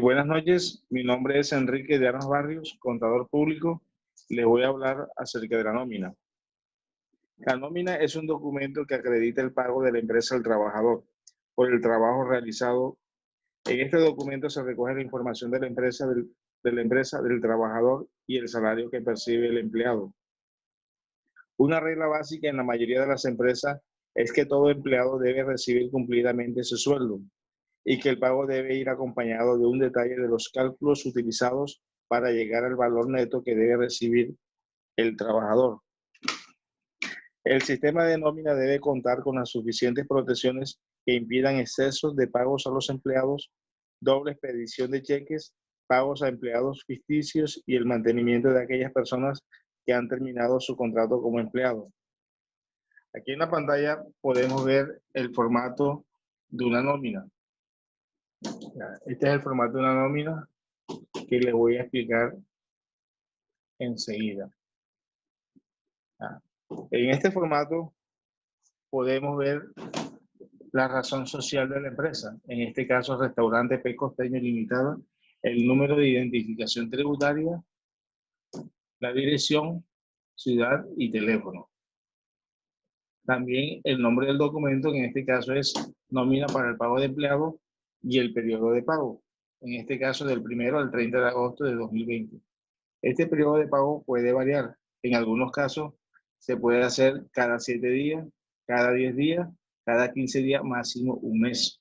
Buenas noches, mi nombre es Enrique de Armas Barrios, contador público. Les voy a hablar acerca de la nómina. La nómina es un documento que acredita el pago de la empresa al trabajador por el trabajo realizado. En este documento se recoge la información de la empresa, del trabajador y el salario que percibe el empleado. Una regla básica en la mayoría de las empresas es que todo empleado debe recibir cumplidamente su sueldo y que el pago debe ir acompañado de un detalle de los cálculos utilizados para llegar al valor neto que debe recibir el trabajador. El sistema de nómina debe contar con las suficientes protecciones que impidan excesos de pagos a los empleados, doble expedición de cheques, pagos a empleados ficticios y el mantenimiento de aquellas personas que han terminado su contrato como empleado. Aquí en la pantalla podemos ver el formato de una nómina. Este es el formato de una nómina que les voy a explicar enseguida. En este formato podemos ver la razón social de la empresa, en este caso Restaurante P. Costeño Limitada, el número de identificación tributaria, la dirección, ciudad y teléfono. También el nombre del documento, que en este caso es nómina para el pago de empleados, y el periodo de pago, en este caso del 1 al 30 de agosto de 2020. Este periodo de pago puede variar. En algunos casos se puede hacer cada 7 días, cada 10 días, cada 15 días, máximo un mes.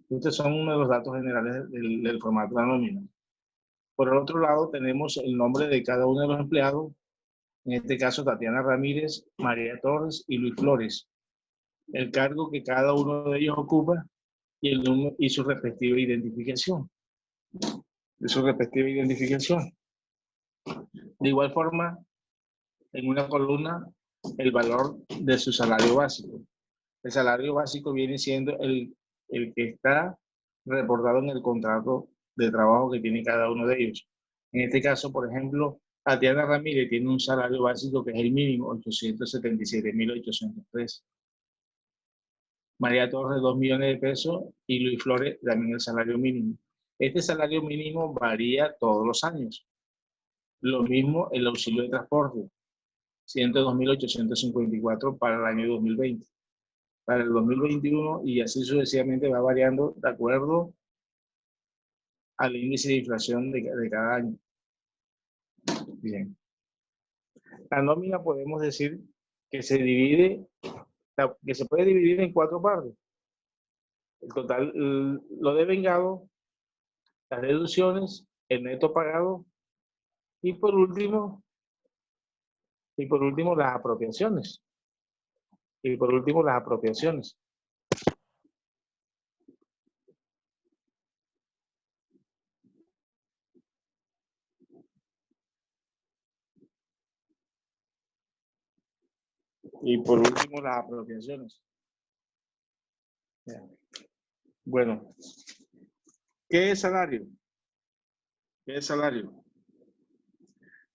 Estos son uno de los datos generales del formato de la nómina. Por el otro lado, tenemos el nombre de cada uno de los empleados, en este caso Tatiana Ramírez, María Torres y Luis Flores, el cargo que cada uno de ellos ocupa y el número y su respectiva identificación. De igual forma, en una columna, el valor de su salario básico. El salario básico viene siendo el que está reportado en el contrato de trabajo que tiene cada uno de ellos. En este caso, por ejemplo, Tatiana Ramírez tiene un salario básico que es el mínimo, 877.803. María Torres, 2 millones de pesos, y Luis Flores también el salario mínimo. Este salario mínimo varía todos los años. Lo mismo el auxilio de transporte, 102.854 para el año 2020. Para el 2021 y así sucesivamente va variando de acuerdo al índice de inflación de cada año. Bien. La nómina podemos decir que se puede dividir en 4 partes. El total, lo de vengado, las deducciones, el neto pagado y por último las apropiaciones. Bueno, ¿qué es salario?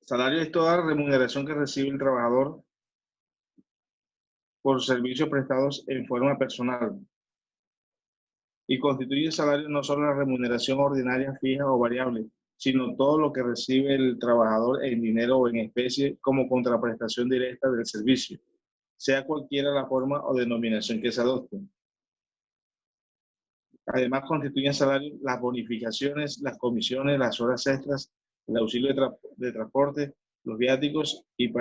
Salario es toda remuneración que recibe el trabajador por servicios prestados en forma personal. Y constituye el salario no solo la remuneración ordinaria, fija o variable, sino todo lo que recibe el trabajador en dinero o en especie como contraprestación directa del servicio, sea cualquiera la forma o denominación que se adopte. Además, constituyen salario las bonificaciones, las comisiones, las horas extras, el auxilio de transporte, los viáticos y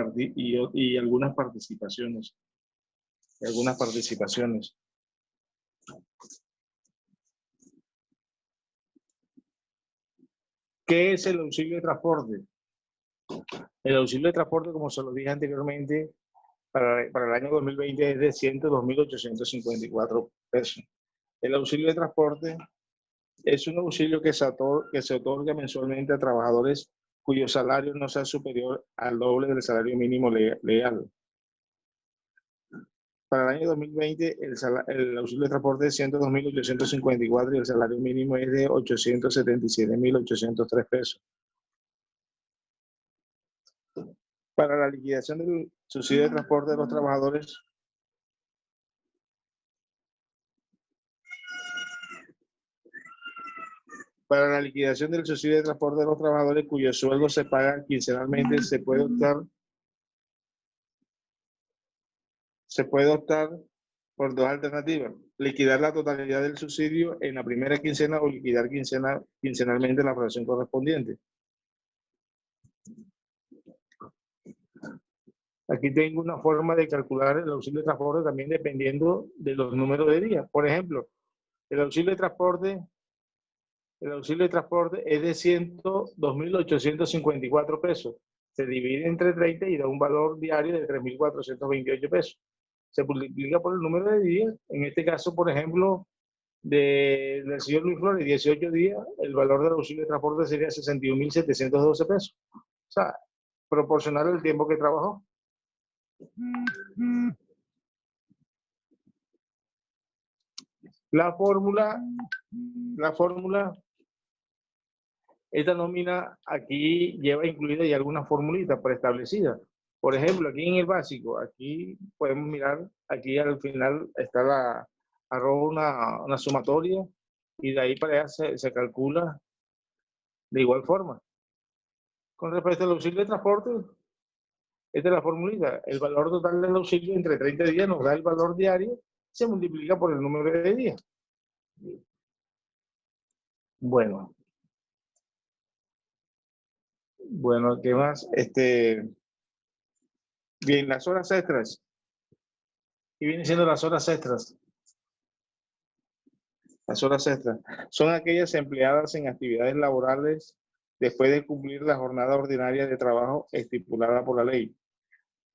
algunas participaciones. ¿Qué es el auxilio de transporte? El auxilio de transporte, como se lo dije anteriormente, para el año 2020 es de 102.854 pesos. El auxilio de transporte es un auxilio que se otorga mensualmente a trabajadores cuyo salario no sea superior al doble del salario mínimo legal. Para el año 2020, el auxilio de transporte es 102.854 y el salario mínimo es de 877.803 pesos. Para la liquidación del subsidio de transporte de los trabajadores, Para la liquidación del subsidio de transporte de los trabajadores cuyo sueldo se paga quincenalmente, se puede optar por dos alternativas: liquidar la totalidad del subsidio en la primera quincena o liquidar quincenalmente la fracción correspondiente. Aquí tengo una forma de calcular el auxilio de transporte también dependiendo de los números de días. Por ejemplo, el auxilio de transporte es de 102.854 pesos. Se divide entre 30 y da un valor diario de 3.428 pesos. Se multiplica por el número de días. En este caso, por ejemplo, del señor Luis Flores, 18 días, el valor del auxilio de transporte sería 61.712 pesos. O sea, proporcional al tiempo que trabajó. La fórmula, esta nómina aquí lleva incluida ya algunas formulitas preestablecidas. Por ejemplo, aquí en el básico, aquí podemos mirar, aquí al final está una sumatoria y de ahí para allá se calcula de igual forma. Con respecto al auxilio de transporte, esta es la formulita. El valor total del auxilio entre 30 días nos da el valor diario, se multiplica por el número de días. Bueno, ¿qué más? Bien, las horas extras. ¿Qué vienen siendo las horas extras? Las horas extras son aquellas empleadas en actividades laborales después de cumplir la jornada ordinaria de trabajo estipulada por la ley.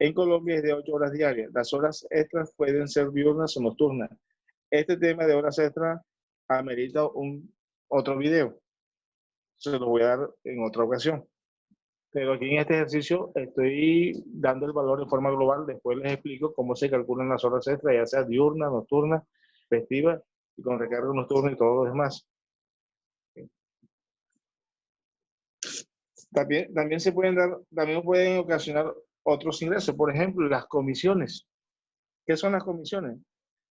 En Colombia es de 8 horas diarias. Las horas extras pueden ser diurnas o nocturnas. Este tema de horas extras amerita otro video. Se lo voy a dar en otra ocasión. Pero aquí en este ejercicio estoy dando el valor de forma global. Después les explico cómo se calculan las horas extras, ya sea diurnas, nocturnas, festivas y con recargo nocturno y todo lo demás. También pueden ocasionar otros ingresos. Por ejemplo, las comisiones. ¿Qué son las comisiones?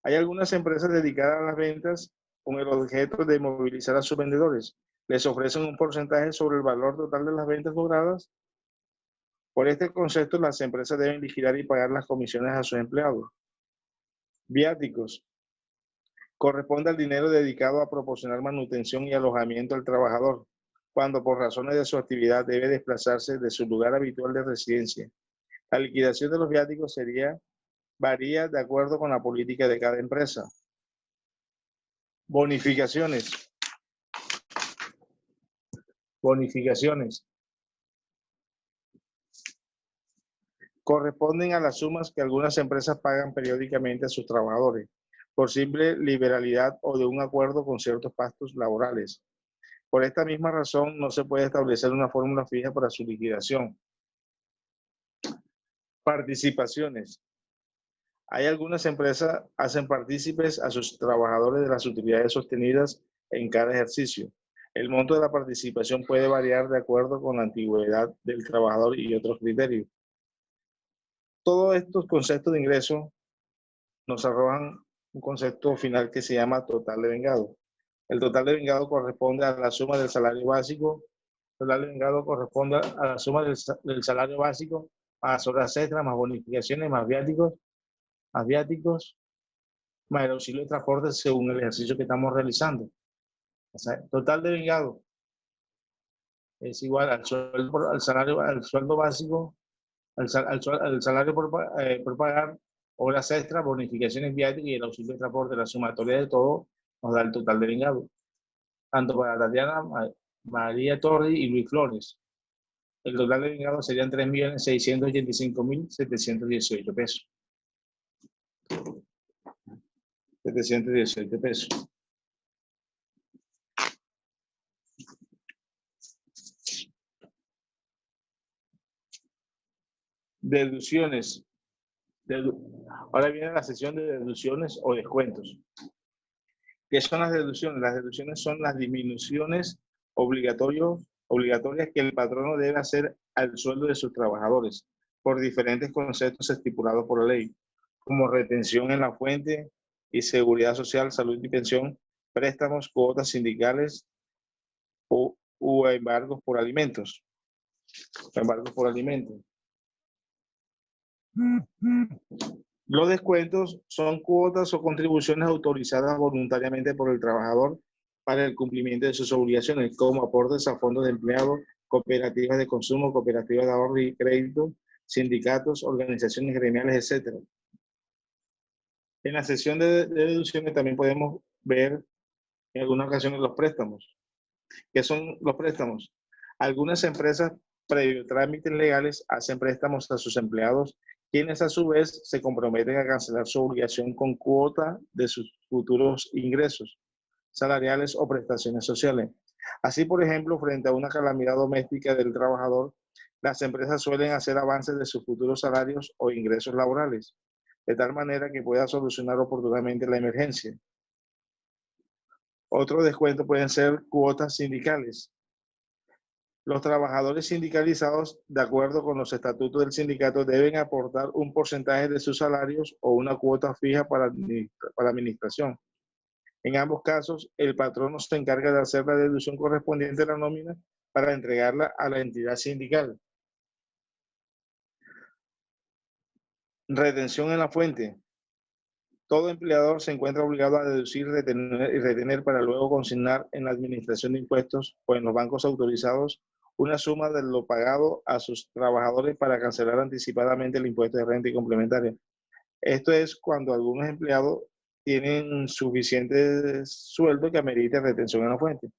Hay algunas empresas dedicadas a las ventas con el objeto de movilizar a sus vendedores. Les ofrecen un porcentaje sobre el valor total de las ventas logradas. Por este concepto, las empresas deben vigilar y pagar las comisiones a sus empleados. Viáticos. Corresponde al dinero dedicado a proporcionar manutención y alojamiento al trabajador, cuando por razones de su actividad debe desplazarse de su lugar habitual de residencia. La liquidación de los viáticos varía de acuerdo con la política de cada empresa. Bonificaciones. Corresponden a las sumas que algunas empresas pagan periódicamente a sus trabajadores, por simple liberalidad o de un acuerdo con ciertos pactos laborales. Por esta misma razón, no se puede establecer una fórmula fija para su liquidación. Participaciones. Hay algunas empresas que hacen partícipes a sus trabajadores de las utilidades sostenidas en cada ejercicio. El monto de la participación puede variar de acuerdo con la antigüedad del trabajador y otros criterios. Todos estos conceptos de ingreso nos arrojan un concepto final que se llama total de vengado. El total de vengado corresponde a la suma del salario básico. El total de vengado corresponde a la suma del salario básico, más horas extras, más bonificaciones, más viáticos, más el auxilio de transporte según el ejercicio que estamos realizando. O sea, total de vengado es igual al sueldo básico, al salario por pagar, horas extras, bonificaciones viáticas y el auxilio de transporte. La sumatoria de todo nos da el total de vengado. Tanto para Tatiana, María Torres y Luis Flores. El total de vengado serían 3.685.718 pesos. 718 pesos. Deducciones. Ahora viene la sección de deducciones o descuentos. ¿Qué son las deducciones? Las deducciones son las disminuciones obligatorias que el patrono debe hacer al sueldo de sus trabajadores por diferentes conceptos estipulados por la ley, como retención en la fuente y seguridad social, salud y pensión, préstamos, cuotas sindicales, o embargos por alimentos. Embargos por alimentos. Los descuentos son cuotas o contribuciones autorizadas voluntariamente por el trabajador para el cumplimiento de sus obligaciones, como aportes a fondos de empleado, cooperativas de consumo, cooperativas de ahorro y crédito, sindicatos, organizaciones gremiales, etc. En la sección de deducciones también podemos ver en algunas ocasiones los préstamos. ¿Qué son los préstamos? Algunas empresas, previo trámites legales, hacen préstamos a sus empleados, quienes a su vez se comprometen a cancelar su obligación con cuota de sus futuros ingresos salariales o prestaciones sociales. Así, por ejemplo, frente a una calamidad doméstica del trabajador, las empresas suelen hacer avances de sus futuros salarios o ingresos laborales, de tal manera que pueda solucionar oportunamente la emergencia. Otro descuento pueden ser cuotas sindicales. Los trabajadores sindicalizados, de acuerdo con los estatutos del sindicato, deben aportar un porcentaje de sus salarios o una cuota fija para la administración. En ambos casos, el patrono se encarga de hacer la deducción correspondiente a la nómina para entregarla a la entidad sindical. Retención en la fuente. Todo empleador se encuentra obligado a deducir y retener para luego consignar en la administración de impuestos o en los bancos autorizados una suma de lo pagado a sus trabajadores para cancelar anticipadamente el impuesto de renta y complementaria. Esto es cuando algunos empleados tienen suficiente sueldo que amerite retención en la fuente.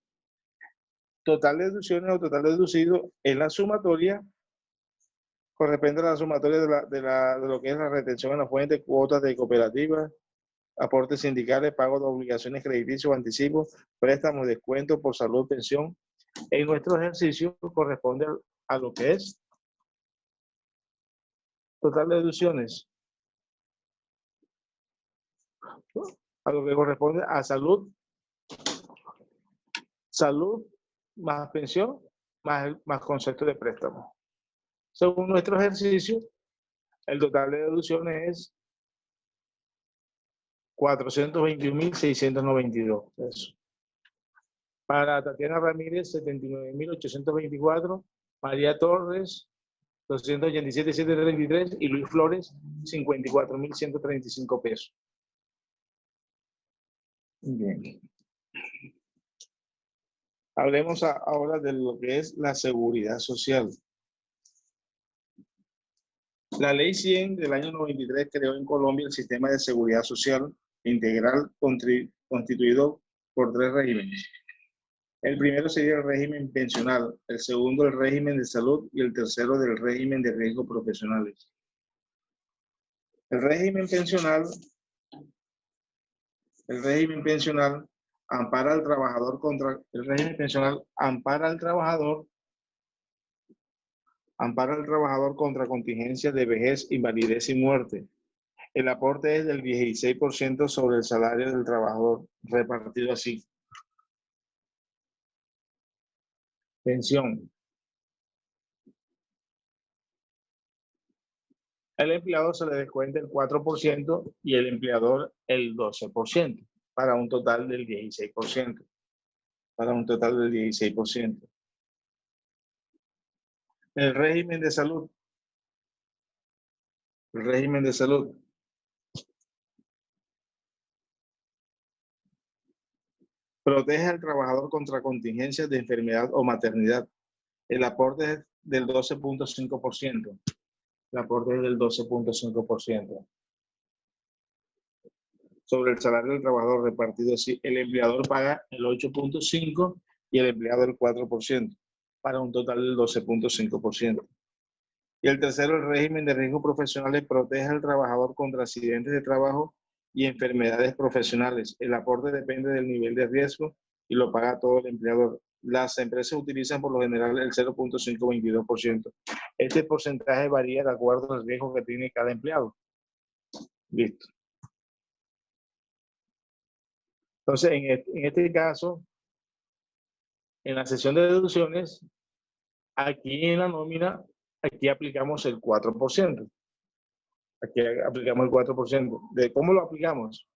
Total de deducciones o total deducido en la sumatoria corresponde a la sumatoria de lo que es la retención en la fuente, cuotas de cooperativas, aportes sindicales, pago de obligaciones crediticios o anticipos, préstamos, descuentos por salud, pensión. En nuestro ejercicio corresponde a lo que es total de deducciones, a lo que corresponde a salud, más pensión, más concepto de préstamo. Según nuestro ejercicio, el total de deducciones es 421.692 pesos. Para Tatiana Ramírez, 79.824, María Torres, 287.733 y Luis Flores, 54.135 pesos. Bien. Hablemos ahora de lo que es la seguridad social. La Ley 100 del año 93 creó en Colombia el sistema de seguridad social integral constituido por 3 regímenes. El primero sería el régimen pensional, el segundo el régimen de salud y el tercero del régimen de riesgos profesionales. El régimen pensional ampara al trabajador contra contingencias de vejez, invalidez y muerte. El aporte es del 16% sobre el salario del trabajador, repartido así. Pensión. El empleado se le descuenta el 4% y el empleador el 12%, para un total del 16%. El régimen de salud. Protege al trabajador contra contingencias de enfermedad o maternidad. El aporte es del 12.5%. Sobre el salario del trabajador repartido así, el empleador paga el 8.5% y el empleado el 4%, para un total del 12.5%. Y el tercero, el régimen de riesgos profesionales, protege al trabajador contra accidentes de trabajo y enfermedades profesionales. El aporte depende del nivel de riesgo y lo paga todo el empleador. Las empresas utilizan por lo general el 0.522%. Este porcentaje varía de acuerdo al riesgo que tiene cada empleado. Listo. Entonces, en este caso, en la sección de deducciones, aquí en la nómina, aquí aplicamos el 4%. Aquí aplicamos el 4%. ¿De cómo lo aplicamos?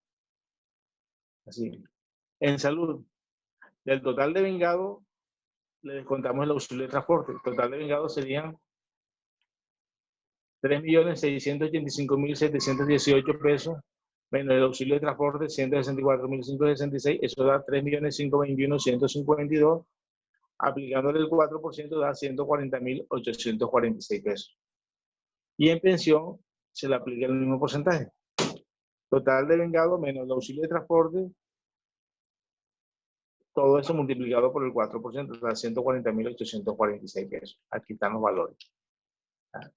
Así. En salud, del total de vengado, le descontamos el auxilio de transporte. El total de vengados serían 3.685.718 pesos, menos el auxilio de transporte, 164.566, eso da 3.521.152, aplicándole el 4% da 140.846 pesos. Y en pensión se le aplica el mismo porcentaje. Total de vengado menos el auxilio de transporte, todo eso multiplicado por el 4%, da 140.846 pesos. Aquí están los valores.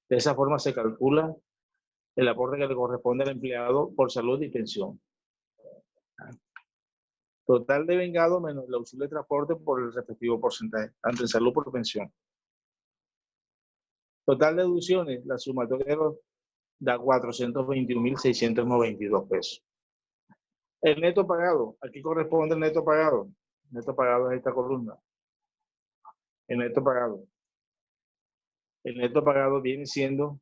De esa forma se calcula el aporte que le corresponde al empleado por salud y pensión. Total de vengado menos el auxilio de transporte por el respectivo porcentaje, tanto en salud como por pensión. Total de deducciones, la sumatoria da 421.692 pesos. El neto pagado, aquí corresponde el neto pagado. El neto pagado es esta columna. El neto pagado. El neto pagado viene siendo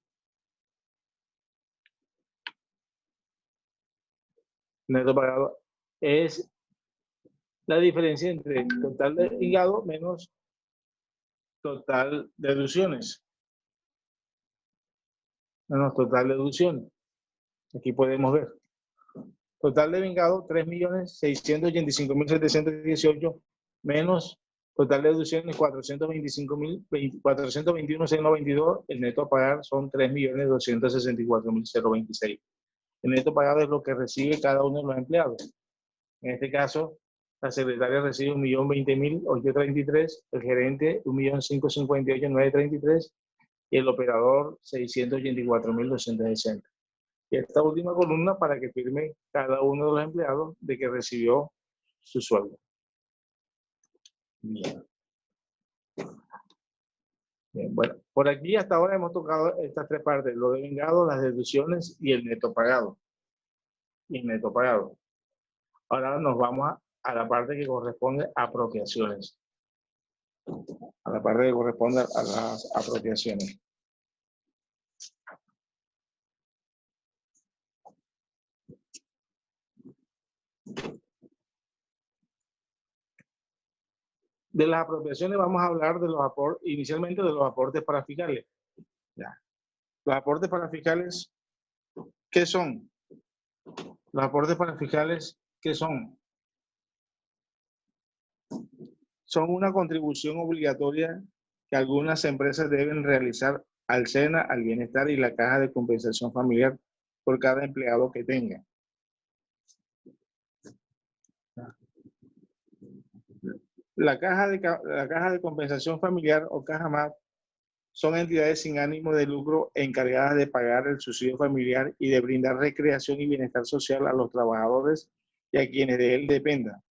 neto pagado es la diferencia entre total de vengado menos total de deducciones. Menos total de deducciones. Aquí podemos ver. Total de vengado, 3.685.718 menos total de deducciones, 421.692. El neto a pagar son 3.264.026. El neto pagado es lo que recibe cada uno de los empleados. En este caso, la secretaria recibe 1.020.833, el gerente 1.558.933 y el operador 684.260. Y esta última columna para que firme cada uno de los empleados de que recibió su sueldo. Bien. Bien, bueno, por aquí hasta ahora hemos tocado estas tres partes, lo de vengado, las deducciones y el neto pagado. Y el neto pagado. Ahora nos vamos a la parte que corresponde a apropiaciones. A la parte que corresponde a las apropiaciones. De las apropiaciones vamos a hablar de los aportes, inicialmente de los aportes paraficales. Ya. Los aportes paraficales, ¿qué son? Los aportes paraficales, ¿qué son? Son una contribución obligatoria que algunas empresas deben realizar al SENA, al Bienestar y la Caja de Compensación Familiar por cada empleado que tenga. La Caja de Compensación Familiar o Caja MAF son entidades sin ánimo de lucro encargadas de pagar el subsidio familiar y de brindar recreación y bienestar social a los trabajadores y a quienes de él dependan.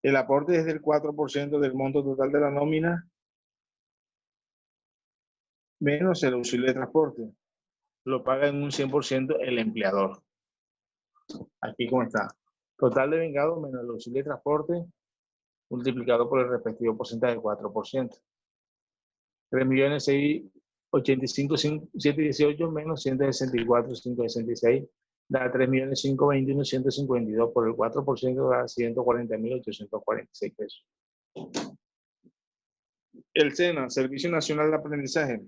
El aporte es del 4% del monto total de la nómina menos el auxilio de transporte. Lo paga en un 100% el empleador. Aquí como está. Total de vengado menos el auxilio de transporte multiplicado por el respectivo porcentaje del 4%. 3.685.718 menos 164.566 da 3.521.152 por el 4% da 140.846 pesos. El SENA, Servicio Nacional de Aprendizaje,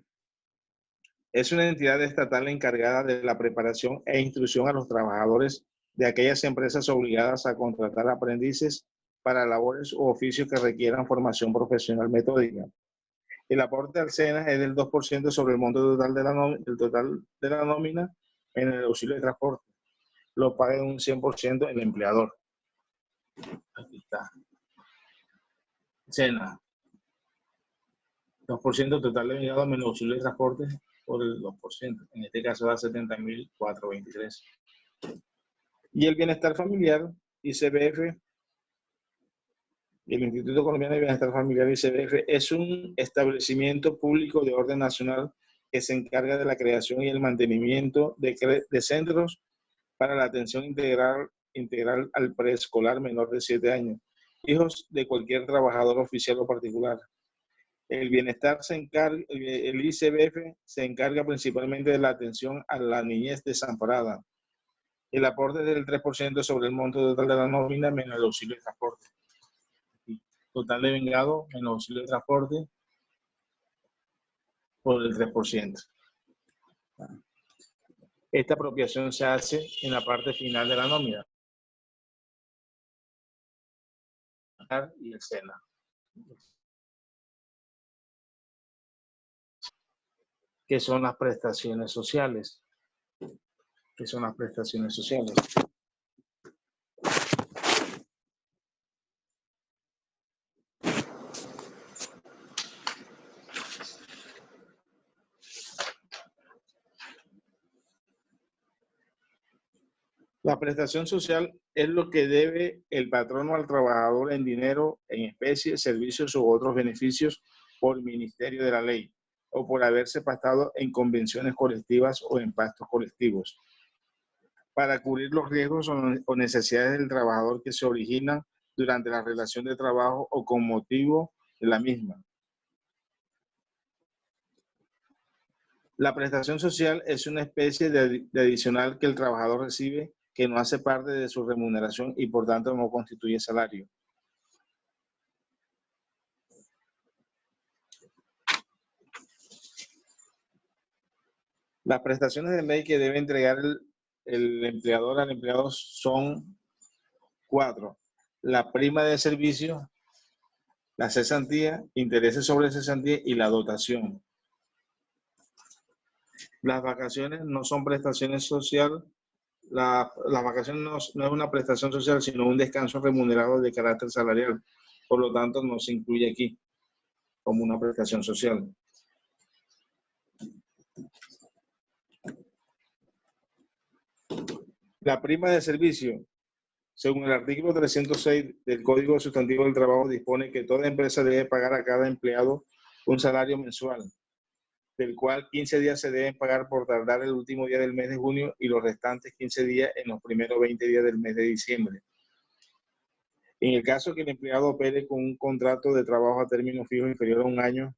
es una entidad estatal encargada de la preparación e instrucción a los trabajadores de aquellas empresas obligadas a contratar aprendices para labores u oficios que requieran formación profesional metódica. El aporte al SENA es del 2% sobre el monto total de la nómina en el auxilio de transporte. Lo paga en un 100% el empleador. Aquí está. SENA. 2% total de vengado menos auxilio de transporte por el 2%. En este caso da 70.423. Y el bienestar familiar, ICBF, el Instituto Colombiano de Bienestar Familiar, ICBF, es un establecimiento público de orden nacional que se encarga de la creación y el mantenimiento de centros para la atención integral al preescolar menor de 7 años, hijos de cualquier trabajador oficial o particular. El bienestar el ICBF se encarga principalmente de la atención a la niñez desamparada. El aporte es del 3% sobre el monto total de la nómina menos el auxilio de transporte. Total de vengado menos auxilio de transporte por el 3%. Esta apropiación se hace en la parte final de la nómina. Y el SENA. ¿Qué son las prestaciones sociales? ¿Qué son las prestaciones sociales? La prestación social es lo que debe el patrono al trabajador en dinero, en especie, servicios u otros beneficios por ministerio de la ley o por haberse pactado en convenciones colectivas o en pactos colectivos para cubrir los riesgos o necesidades del trabajador que se originan durante la relación de trabajo o con motivo de la misma. La prestación social es una especie de adicional que el trabajador recibe que no hace parte de su remuneración y por tanto no constituye salario. Las prestaciones de ley que debe entregar el empleador al empleado son 4. La prima de servicio, la cesantía, intereses sobre cesantía y la dotación. Las vacaciones no son prestaciones sociales. Las vacaciones no es una prestación social, sino un descanso remunerado de carácter salarial. Por lo tanto, no se incluye aquí como una prestación social. La prima de servicio, según el artículo 306 del Código Sustantivo del Trabajo, dispone que toda empresa debe pagar a cada empleado un salario mensual, del cual 15 días se deben pagar por tardar el último día del mes de junio y los restantes 15 días en los primeros 20 días del mes de diciembre. En el caso que el empleado opere con un contrato de trabajo a término fijo inferior a un año,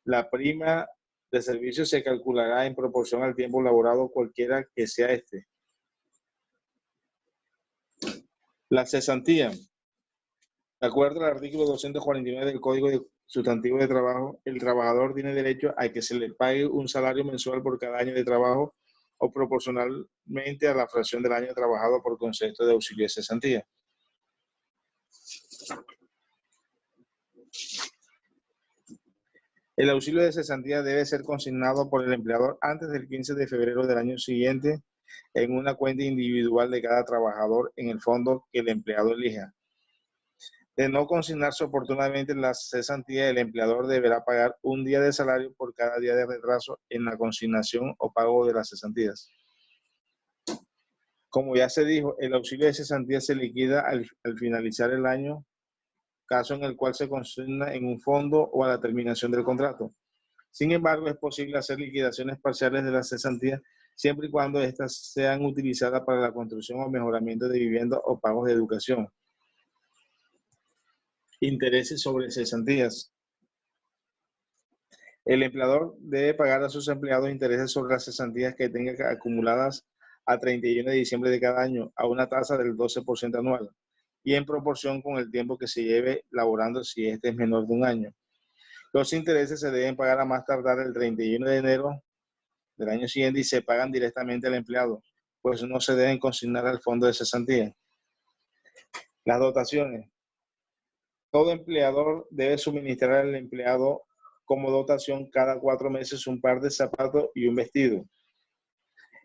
la prima de servicio se calculará en proporción al tiempo laborado, cualquiera que sea este. La cesantía. De acuerdo al artículo 249 del Código Sustantivo de Trabajo, el trabajador tiene derecho a que se le pague un salario mensual por cada año de trabajo o proporcionalmente a la fracción del año trabajado por concepto de auxilio de cesantía. El auxilio de cesantía debe ser consignado por el empleador antes del 15 de febrero del año siguiente en una cuenta individual de cada trabajador en el fondo que el empleado elija. De no consignarse oportunamente la cesantía, el empleador deberá pagar un día de salario por cada día de retraso en la consignación o pago de las cesantías. Como ya se dijo, el auxilio de cesantía se liquida al finalizar el año, caso en el cual se consigna en un fondo o a la terminación del contrato. Sin embargo, es posible hacer liquidaciones parciales de las cesantías siempre y cuando éstas sean utilizadas para la construcción o mejoramiento de vivienda o pagos de educación. Intereses sobre cesantías. El empleador debe pagar a sus empleados intereses sobre las cesantías que tenga acumuladas a 31 de diciembre de cada año a una tasa del 12% anual y en proporción con el tiempo que se lleve laborando si este es menor de un año. Los intereses se deben pagar a más tardar el 31 de enero del año siguiente y se pagan directamente al empleado, pues no se deben consignar al fondo de cesantía. Las dotaciones. Todo empleador debe suministrar al empleado como dotación cada 4 meses un par de zapatos y un vestido.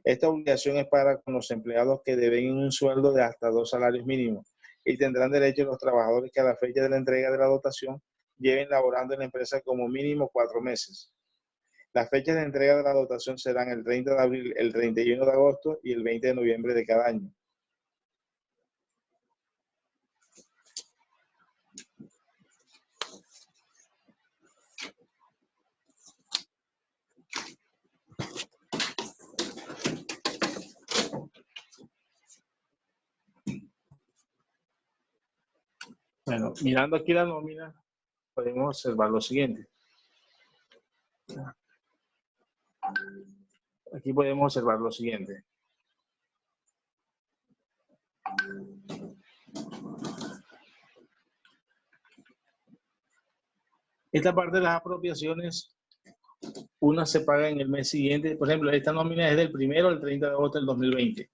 Esta obligación es para con los empleados que deben un sueldo de hasta 2 salarios mínimos y tendrán derecho los trabajadores que a la fecha de la entrega de la dotación lleven laborando en la empresa como mínimo 4 meses. Las fechas de entrega de la dotación serán el 30 de abril, el 31 de agosto y el 20 de noviembre de cada año. Bueno, mirando aquí la nómina, podemos observar lo siguiente. Aquí podemos observar lo siguiente. Esta parte de las apropiaciones, una se paga en el mes siguiente. Por ejemplo, esta nómina es del 1 al 30 de agosto del 2020.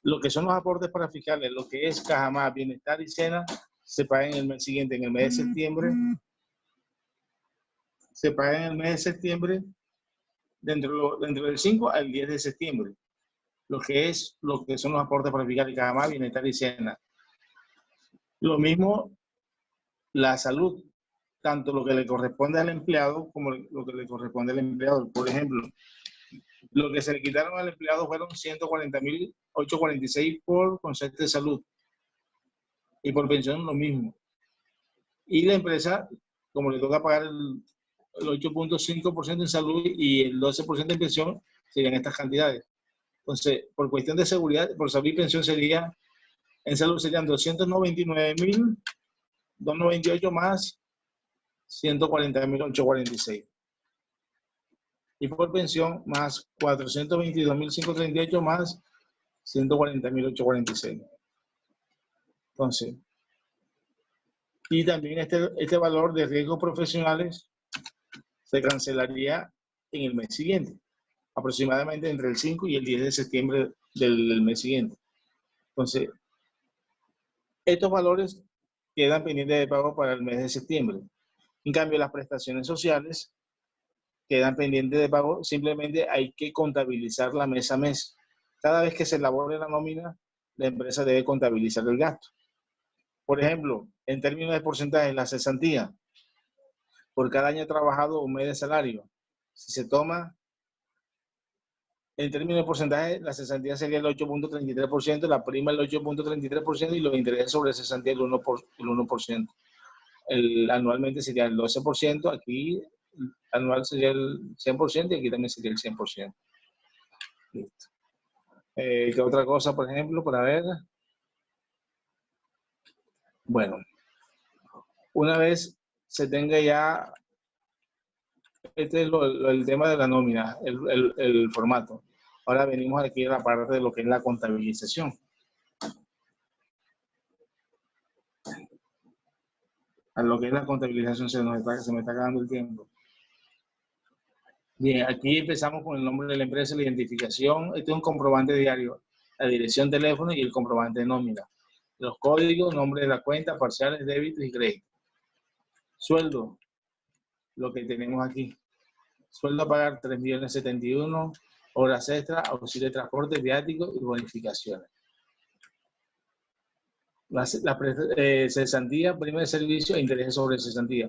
Lo que son los aportes para fiscales, lo que es Cajamar, Bienestar y Sena, se paga en el mes siguiente, en el mes de septiembre. Se paga en el mes de septiembre, dentro del 5 al 10 de septiembre. Lo que son los aportes para fiscales, Cajamar, Bienestar y Sena. Lo mismo la salud, tanto lo que le corresponde al empleado como lo que le corresponde al empleador. Por ejemplo, lo que se le quitaron al empleado fueron 140.846 por concepto de salud. Y por pensión lo mismo. Y la empresa, como le toca pagar el 8.5% en salud y el 12% en pensión, serían estas cantidades. Entonces, por cuestión de seguridad, por salud y pensión en salud serían 299.298 más 140.846. Y por pensión más 422.538 más 140.846. Entonces, y también este valor de riesgos profesionales se cancelaría en el mes siguiente, aproximadamente entre el 5 y el 10 de septiembre del mes siguiente. Entonces, estos valores quedan pendientes de pago para el mes de septiembre. En cambio, las prestaciones sociales quedan pendientes de pago, simplemente hay que contabilizarla mes a mes. Cada vez que se elabore la nómina, la empresa debe contabilizar el gasto. Por ejemplo, en términos de porcentaje, la cesantía, por cada año trabajado, un mes de salario. Si se toma, en términos de porcentaje, la cesantía sería el 8.33%, la prima el 8.33% y los intereses sobre cesantía el 1%. Anualmente sería el 12%, aquí anual sería el 100% y aquí también sería el 100%. Listo. ¿Qué otra cosa, por ejemplo, para ver? Bueno, una vez se tenga ya, este es el tema de la nómina, el formato. Ahora venimos aquí a la parte de lo que es la contabilización. A lo que es la contabilización se me está acabando el tiempo. Bien, aquí empezamos con el nombre de la empresa, la identificación. Este es un comprobante diario, la dirección, teléfono y el comprobante de nómina. Los códigos, nombre de la cuenta, parciales, débitos y créditos. Sueldo, lo que tenemos aquí. Sueldo a pagar 3.071.000, horas extras, auxilio de transporte, viático y bonificaciones. La cesantía, prima de servicio e intereses sobre cesantía.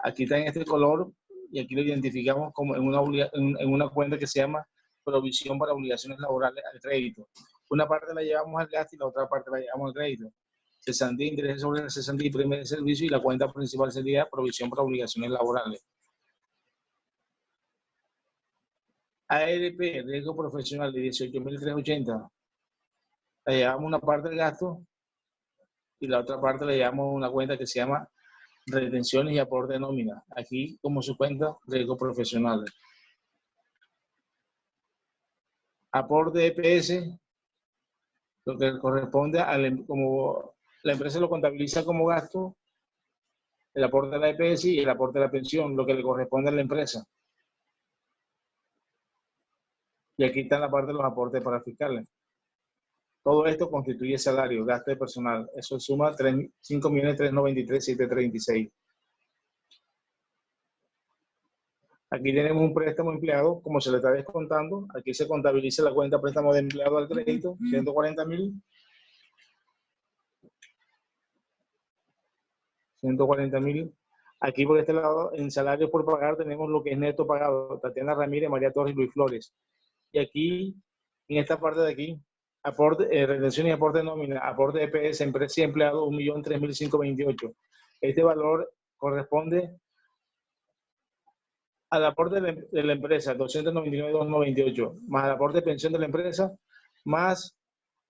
Aquí está en este color y aquí lo identificamos como en una cuenta que se llama provisión para obligaciones laborales al crédito. Una parte la llevamos al gasto y la otra parte la llevamos al crédito. Cesantía, intereses sobre la cesantía y prima de servicio, y la cuenta principal sería provisión para obligaciones laborales. ARP, riesgo profesional de 18.380. La llevamos una parte del gasto y la otra parte le llevamos una cuenta que se llama retenciones y aporte de nómina. Aquí, como su cuenta, riesgos profesionales. Aporte EPS, lo que corresponde como la empresa lo contabiliza como gasto, el aporte de la EPS y el aporte de la pensión, lo que le corresponde a la empresa. Y aquí está la parte de los aportes para fiscales. Todo esto constituye salario, gasto de personal. Eso suma 5.393.736. Aquí tenemos un préstamo empleado, como se le está descontando. Aquí se contabiliza la cuenta préstamo de empleado al crédito, 140.000. 140.000. Aquí por este lado, en salarios por pagar, tenemos lo que es neto pagado. Tatiana Ramírez, María Torres y Luis Flores. Y aquí, en esta parte de aquí, aporte, retención y aporte de nómina, aporte de EPS, empresa y empleado, 1.003.528. Este valor corresponde al aporte de la empresa, 299.298, más el aporte de pensión de la empresa, más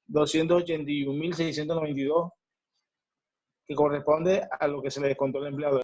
281.692, que corresponde a lo que se le descontó al empleado.